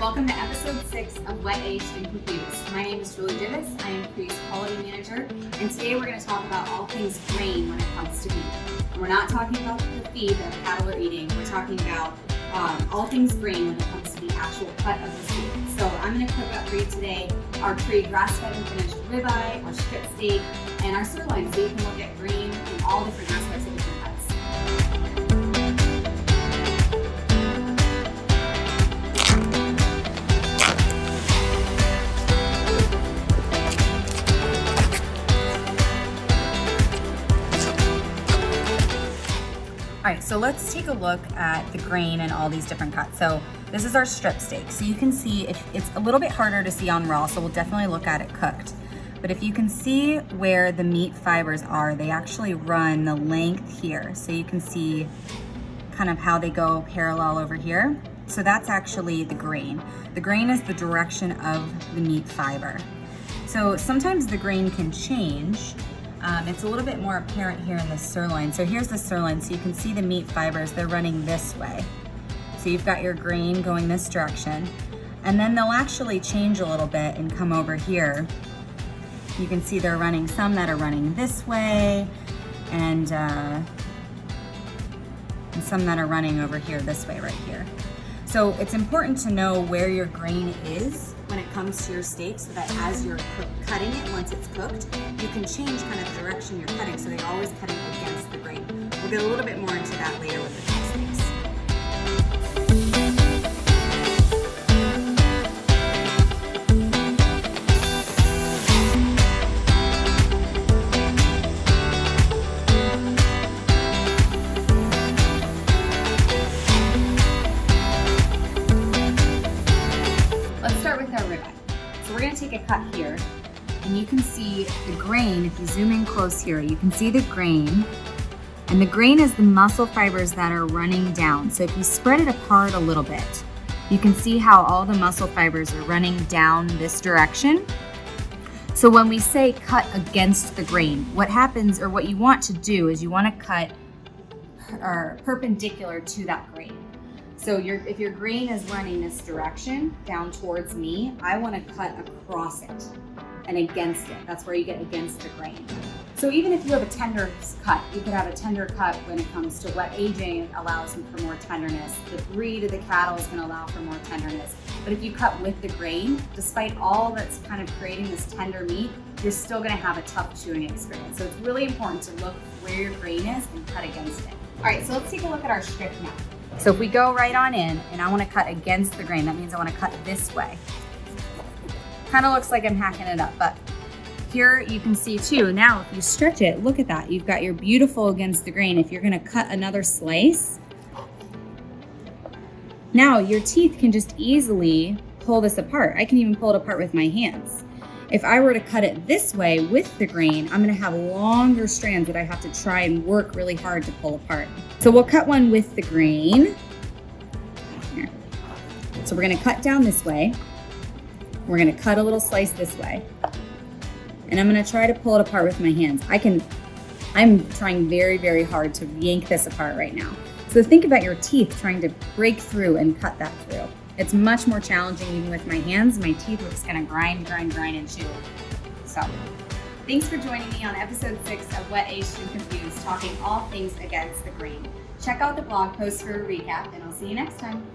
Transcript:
Welcome to episode 6 of Wet, Aged, and Confused. My name is Julie Divis. I am Cree's quality manager, and today we're going to talk about all things grain when it comes to beef. And we're not talking about the feed that cattle are eating. We're talking about all things grain when it comes to the actual cut of the steak. So I'm going to cook up for you today our Cree grass-fed and finished ribeye, our strip steak, and our sirloin, so you can look at grain in all different aspects of different cuts. All right, so let's take a look at the grain and all these different cuts. So this is our strip steak. So you can see it's a little bit harder to see on raw, so we'll definitely look at it cooked. But if you can see where the meat fibers are, they actually run the length here. So you can see kind of how they go parallel over here. So that's actually the grain. The grain is the direction of the meat fiber. So sometimes the grain can change. It's a little bit more apparent here in the sirloin. So here's the sirloin, so you can see the meat fibers, they're running this way. So you've got your grain going this direction, and then they'll actually change a little bit and come over here. You can see they're running some that are running this way, and some that are running over here this way right here. So it's important to know where your grain is when it comes to your steak, so that as you're cutting it, once it's cooked, you can change kind of the direction you're cutting, so they're always cutting against the grain. We'll get a little bit more into that later with the cut steaks. Let's start with our ribeye. So we're going to take a cut here, and you can see the grain. If you zoom in close here, you can see the grain, and the grain is the muscle fibers that are running down. So if you spread it apart a little bit, you can see how all the muscle fibers are running down this direction. So when we say cut against the grain, what happens, or what you want to do, is you want to cut perpendicular to that grain. So if your grain is running this direction down towards me, I want to cut across it and against it. That's where you get against the grain. So even if you have a tender cut, you could have a tender cut when it comes to wet aging. It allows for more tenderness. The breed of the cattle is going to allow for more tenderness. But if you cut with the grain, despite all that's kind of creating this tender meat, you're still going to have a tough chewing experience. So it's really important to look where your grain is and cut against it. All right, so let's take a look at our strip now. So if we go right on in, and I want to cut against the grain, that means I want to cut this way. Kind of looks like I'm hacking it up, but here you can see too, now if you stretch it, look at that. You've got your beautiful against the grain. If you're going to cut another slice, now your teeth can just easily pull this apart. I can even pull it apart with my hands. If I were to cut it this way with the grain, I'm going to have longer strands that I have to try and work really hard to pull apart. So we'll cut one with the grain. Here. So we're going to cut down this way. We're going to cut a little slice this way. And I'm going to try to pull it apart with my hands. I'm trying very, very hard to yank this apart right now. So think about your teeth trying to break through and cut that through. It's much more challenging even with my hands. My teeth are just gonna grind, and chew. So, thanks for joining me on episode 6 of Wet, Aged, and Confused, talking all things against the grain. Check out the blog post for a recap, and I'll see you next time.